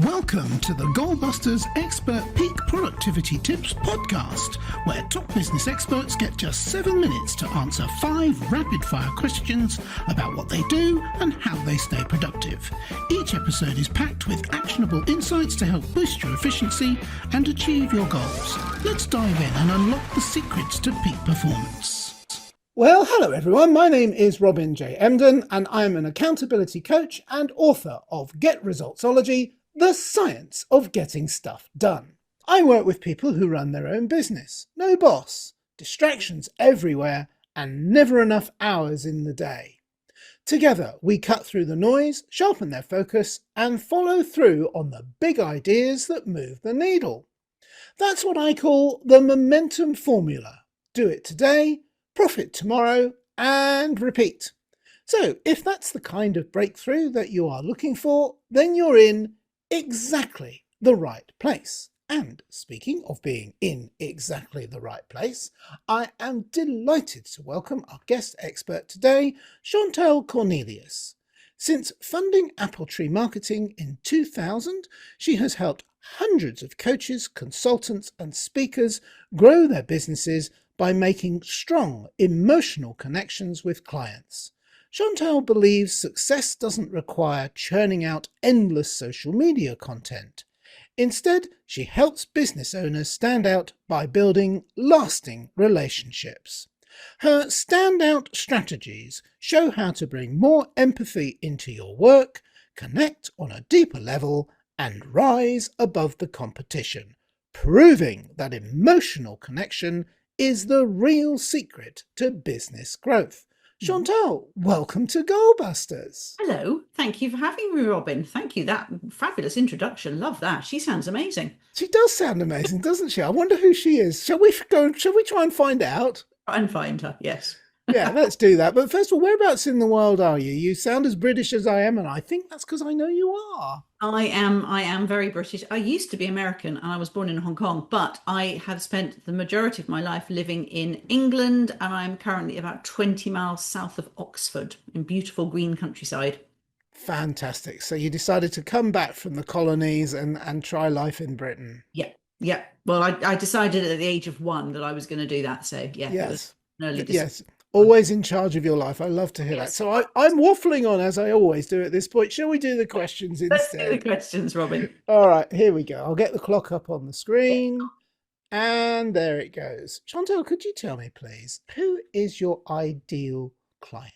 Welcome to the Goalbusters Expert Peak Productivity Tips podcast, where top business experts get just 7 minutes to answer 5 rapid-fire questions about what they do and how they stay productive. Each episode is packed with actionable insights to help boost your efficiency and achieve your goals. Let's dive in and unlock the secrets to peak performance. Well, hello everyone. My name is Robin J. Emden, and I'm an accountability coach and author of Get Resultsology, the science of getting stuff done. I work with people who run their own business. No boss, distractions everywhere, and never enough hours in the day. Together, we cut through the noise, sharpen their focus, and follow through on the big ideas that move the needle. That's what I call the momentum formula. Do it today, profit tomorrow, and repeat. So if that's the kind of breakthrough that you are looking for, then you're in exactly the right place. And speaking of being in exactly the right place, I am delighted to welcome our guest expert today, Chantal Cornelius. Since funding Apple Tree Marketing in 2000, she has helped hundreds of coaches, consultants, and speakers grow their businesses by making strong emotional connections with clients. Chantal believes success doesn't require churning out endless social media content. Instead, she helps business owners stand out by building lasting relationships. Her standout strategies show how to bring more empathy into your work, connect on a deeper level, and rise above the competition, proving that emotional connection is the real secret to business growth. Chantal, welcome to Goalbusters. Hello, thank you for having me, Robin. Thank you. That fabulous introduction. Love that. She sounds amazing. She does sound amazing, doesn't she? I wonder who she is. Shall we try and find out? Try and find her, yes. Yeah, let's do that. But first of all, whereabouts in the world are you? You sound as British as I am, and I think that's because I know you are. I am very British. I used to be American and I was born in Hong Kong, but I have spent the majority of my life living in England, and I'm currently about 20 miles south of Oxford in beautiful green countryside. Fantastic. So you decided to come back from the colonies and try life in Britain. Yeah. Well, I decided at the age of 1 that I was going to do that. So yeah, Yes. It was an early decision. Yes. Always in charge of your life. I love to hear that. So I'm waffling on as I always do at this point. Shall we do the questions instead? Let's do the questions, Robin. All right, here we go. I'll get the clock up on the screen. And there it goes. Chantal, could you tell me, please, who is your ideal client?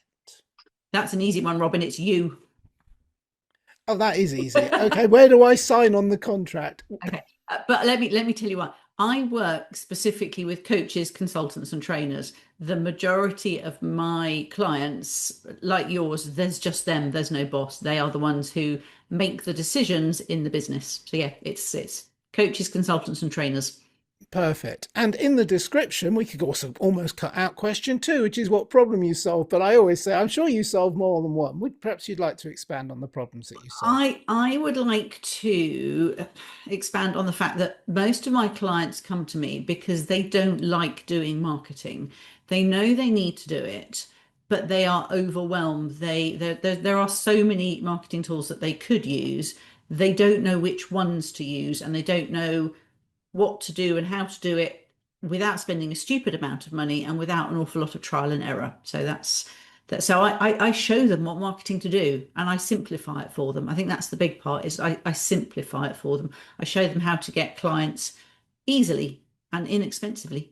That's an easy one, Robin. It's you. Oh, that is easy. Okay, where do I sign on the contract? Okay, but let me tell you what. I work specifically with coaches, consultants, and trainers. The majority of my clients, like yours, there's just them. There's no boss. They are the ones who make the decisions in the business. So yeah, it's coaches, consultants, and trainers. Perfect. And in the description, we could also almost cut out question 2, which is what problem you solve. But I always say, I'm sure you solve more than one. Perhaps you'd like to expand on the problems that you solve. I would like to expand on the fact that most of my clients come to me because they don't like doing marketing. They know they need to do it, but they are overwhelmed. There are so many marketing tools that they could use. They don't know which ones to use, and they don't know what to do and how to do it without spending a stupid amount of money and without an awful lot of trial and error. So that's that. So I show them what marketing to do, and I simplify it for them. I think that's the big part, is I simplify it for them. I show them how to get clients easily and inexpensively.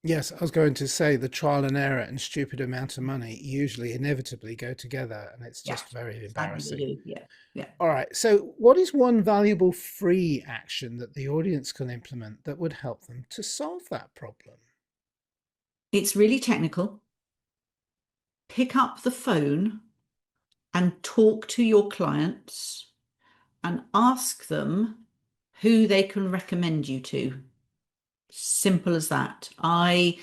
Yes, I was going to say the trial and error and stupid amount of money usually inevitably go together, and it's just very embarrassing. Yeah. All right. So what is one valuable free action that the audience can implement that would help them to solve that problem? It's really technical. Pick up the phone and talk to your clients and ask them who they can recommend you to. Simple as that. I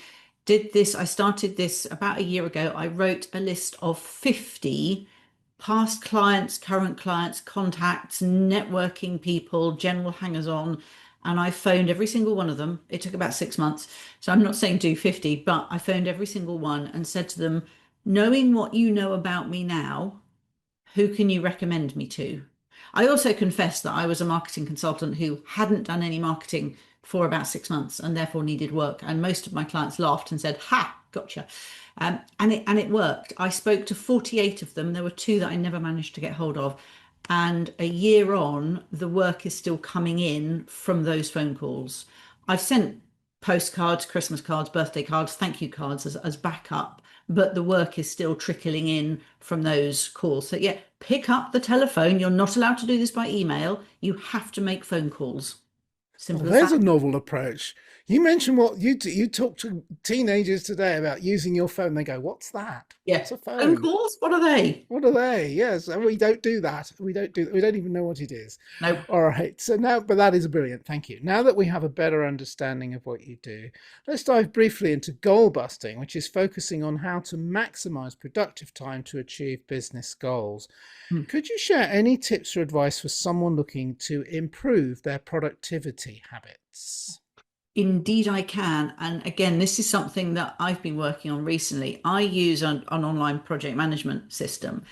started this about a year ago. I wrote a list of 50 past clients, current clients, contacts, networking people, general hangers-on, and I phoned every single one of them. It took about 6 months. So I'm not saying do 50, but I phoned every single one and said to them, knowing what you know about me now, who can you recommend me to? I also confess that I was a marketing consultant who hadn't done any marketing for about 6 months and therefore needed work. And most of my clients laughed and said, "Ha, gotcha." And it worked. I spoke to 48 of them. There were two that I never managed to get hold of. And a year on, the work is still coming in from those phone calls. I've sent postcards, Christmas cards, birthday cards, thank you cards as backup, but the work is still trickling in from those calls. So yeah, pick up the telephone. You're not allowed to do this by email. You have to make phone calls. Well, Simple as there's that. a novel approach. You mentioned what you talk to teenagers today about using your phone. They go, "What's that? Yeah. What's a Phone phone? calls, what are they? What are they?" Yes, and we don't do that. We don't do. We don't even know what it is. No. All right. So now, but that is brilliant. Thank you. Now that we have a better understanding of what you do, let's dive briefly into goal busting, which is focusing on how to maximize productive time to achieve business goals. Hmm. Could you share any tips or advice for someone looking to improve their productivity habits? Indeed, I can. And again, this is something that I've been working on recently. I use an online project management system,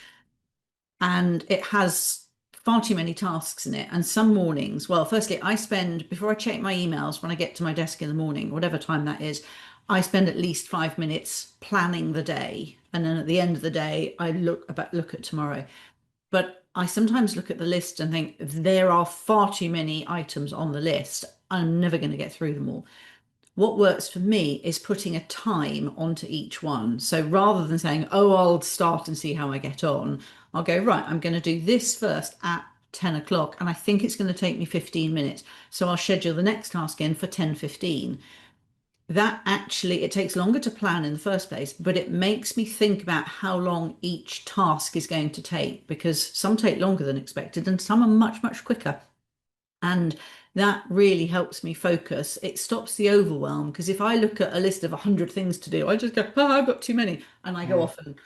and it has far too many tasks in it. And some mornings, well, firstly, I spend, before I check my emails, when I get to my desk in the morning, whatever time that is, I spend at least 5 minutes planning the day. And then at the end of the day, I look at tomorrow. But I sometimes look at the list and think there are far too many items on the list. I'm never going to get through them all. What works for me is putting a time onto each one. So rather than saying, "Oh, I'll start and see how I get on," I'll go, "Right, I'm going to do this first at 10 o'clock, and I think it's going to take me 15 minutes. So I'll schedule the next task in for 10:15." That actually, it takes longer to plan in the first place, but it makes me think about how long each task is going to take, because some take longer than expected and some are much, much quicker. And that really helps me focus. It stops the overwhelm, because if I look at a list of 100 things to do, I just go, "Oh, I've got too many." And I go Mm. off and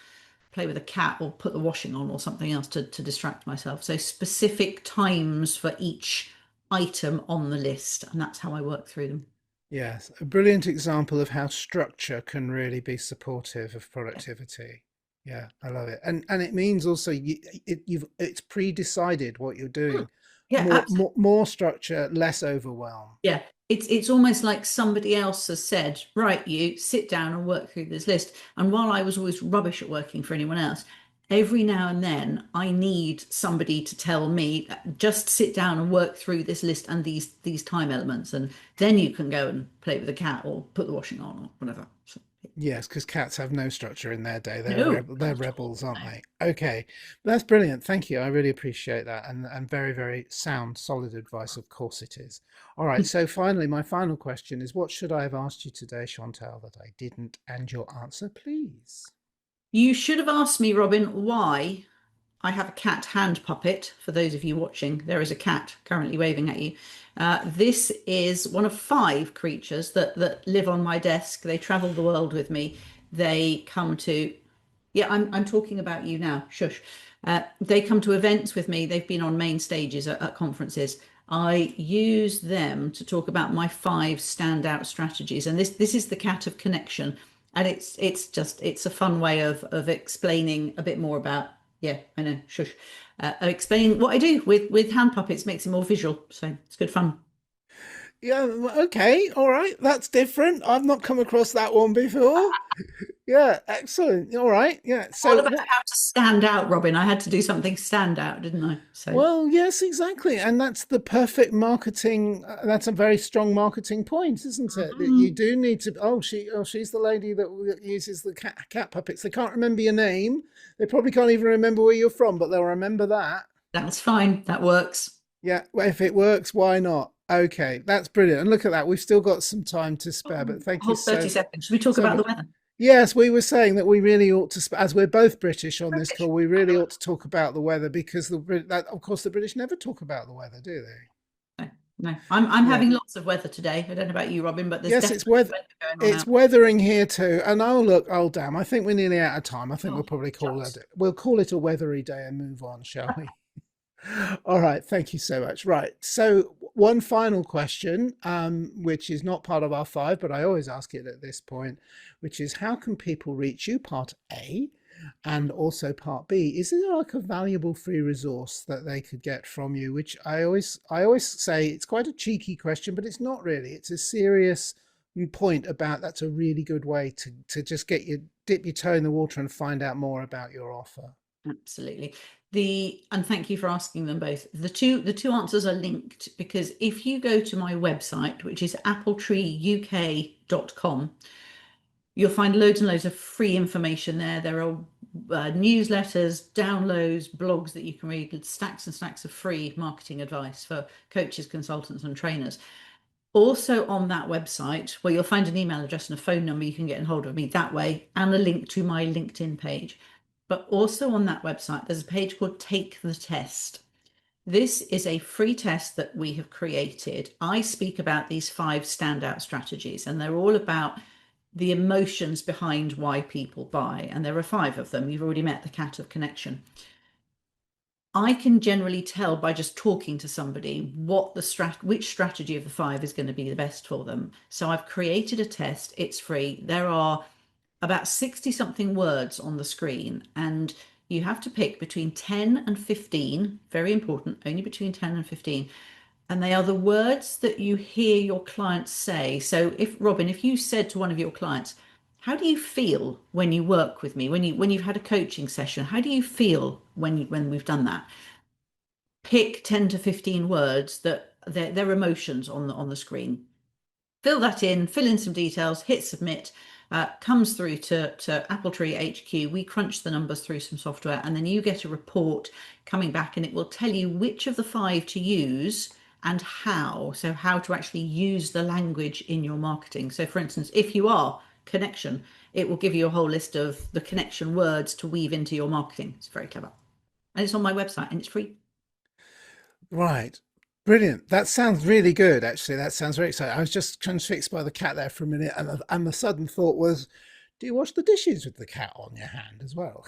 play with a cat or put the washing on or something else to distract myself. So specific times for each item on the list. And that's how I work through them. Yes, a brilliant example of how structure can really be supportive of Yeah. productivity. Yeah, I love it. And it means also it's pre-decided what you're Mm. doing. Yeah, absolutely. More structure, less overwhelm. Yeah, it's almost like somebody else has said, "Right, you sit down and work through this list." And while I was always rubbish at working for anyone else, every now and then I need somebody to tell me, "Just sit down and work through this list and these time elements, and then you can go and play with the cat or put the washing on or whatever." So, Yes, because cats have no structure in their day. no, They're not at all. rebels, aren't No. they? Okay, that's brilliant. Thank you. I really appreciate that, and very, very sound, solid advice. Of course it is. All right. So finally, my final question is, what should I have asked you today, Chantal, that I didn't? And your answer, please. You should have asked me, Robin, why I have a cat hand puppet. For those of you watching, there is a cat currently waving at you. This is one of five creatures that live on my desk. They travel the world with me. They come to, yeah, I'm talking about you now. Shush. They come to events with me. They've been on main stages at conferences. I use them to talk about my five standout strategies, and this is the cat of connection, and it's a fun way of explaining a bit more about, yeah, I know, shush, explaining what I do with hand puppets. Makes it more visual, so it's good fun. Yeah, okay, all right. That's different. I've not come across that one before. Yeah, excellent. All right. Yeah. All So, about how to stand out, Robin. I had to do something stand out, didn't I? So. well, yes, exactly. And that's the perfect marketing. That's a very strong marketing point, isn't it? That you Mhm. do need to, she's the lady that uses the cat puppets. They can't remember your name. They probably can't even remember where you're from, but they'll remember that. That's fine. That works. Yeah, well, if it works, why not? Okay, that's brilliant. And look at that. We've still got some time to spare, but thank you Hold 30 so, seconds. Should we talk so about much. the weather? Yes, we were saying that we really ought to, as we're both British on this British. call, we really ought to talk about the weather because of course, the British never talk about the weather, do they? No, no. I'm Yeah. having lots of weather today. I don't know about you, Robin, but there's Yes, definitely weather going on it's out. weathering here too. And oh look, oh damn, I think we're nearly out of time. I think Oh, shucks. we'll call it a weathery day and move on, shall we? All right, thank you so much. Right, so one final question, which is not part of our five, but I always ask it at this point, which is how can people reach you? Part A. And also part B, is there like a valuable free resource that they could get from you? Which I always say it's quite a cheeky question, but it's not really. It's a serious point about that's a really good way to just dip your toe in the water and find out more about your offer. Absolutely. And thank you for asking them both. The two answers are linked, because if you go to my website, which is appletreeuk.com, you'll find loads and loads of free information there. There are newsletters, downloads, blogs that you can read, stacks and stacks of free marketing advice for coaches, consultants, and trainers. Also on that website, where you'll find an email address and a phone number, you can get in hold of me that way, and a link to my LinkedIn page. But also on that website, there's a page called Take the Test. This is a free test that we have created. I speak about these 5 standout strategies, and they're all about the emotions behind why people buy. And there are 5 of them. You've already met the cat of connection. I can generally tell by just talking to somebody which strategy of the 5 is going to be the best for them. So I've created a test. It's free. There are about 60 something words on the screen, and you have to pick between 10 and 15, very important, only between 10 and 15. And they are the words that you hear your clients say. So Robin, if you said to one of your clients, how do you feel when you work with me, when you've had a coaching session, how do you feel when we've done that? Pick 10 to 15 words that their emotions on the screen. Fill that in, fill in some details, hit submit. Comes through to Appletree HQ. We crunch the numbers through some software, and then you get a report coming back, and it will tell you which of the 5 to use and how. So how to actually use the language in your marketing. So for instance, if you are connection, it will give you a whole list of the connection words to weave into your marketing. It's very clever. And it's on my website, and it's free. Right. Brilliant. That sounds really good, actually. That sounds very exciting. I was just transfixed by the cat there for a minute, and the sudden thought was, do you wash the dishes with the cat on your hand as well?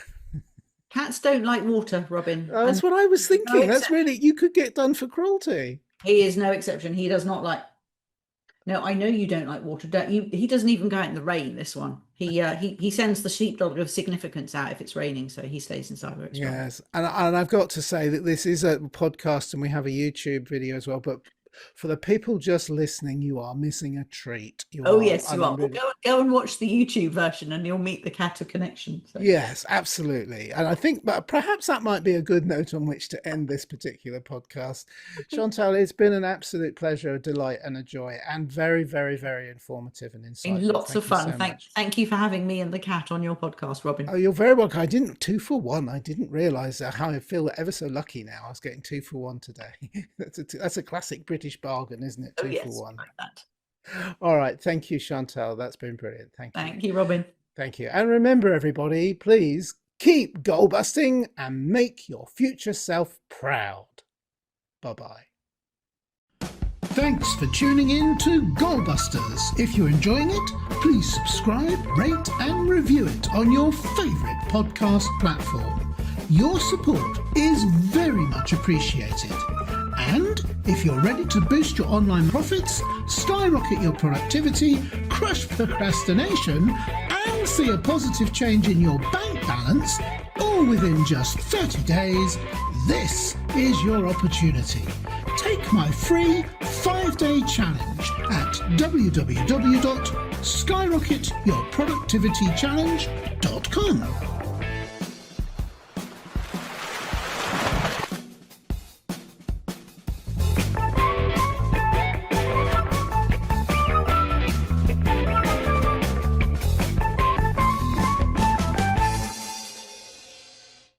Cats don't like water, Robin. That's what I was thinking. That's really, you could get done for cruelty. He is no exception. He does not like. No, I know you don't like water, don't you? He doesn't even go out in the rain, this one. He sends the sheepdog of significance out if it's raining, so he stays inside where it's dry. Yes, and I've got to say that this is a podcast and we have a YouTube video as well, but for the people just listening, you are missing a treat. Yes, you are. Well, go and watch the YouTube version and you'll meet the cat of connection. So. Yes, absolutely. And I think perhaps that might be a good note on which to end this particular podcast. Chantal, it's been an absolute pleasure, a delight and a joy, and very, very, very informative and insightful. Lots of fun. Thank you for having me and the cat on your podcast, Robin. Oh, you're very welcome. I didn't 2 for 1. I didn't realise how I feel ever so lucky now. I was getting 2 for 1 today. That's a classic British bargain, isn't it? 2 for 1. Like that. All right. Thank you, Chantal. That's been brilliant. Thank you, Robin. Thank you. And remember, everybody, please keep goal busting and make your future self proud. Bye-bye. Thanks for tuning in to Goalbusters. If you're enjoying it, please subscribe, rate and review it on your favourite podcast platform. Your support is very much appreciated. And if you're ready to boost your online profits, skyrocket your productivity, crush procrastination, and see a positive change in your bank balance, all within just 30 days, this is your opportunity. Take my free 5-day challenge at www.skyrocketyourproductivitychallenge.com.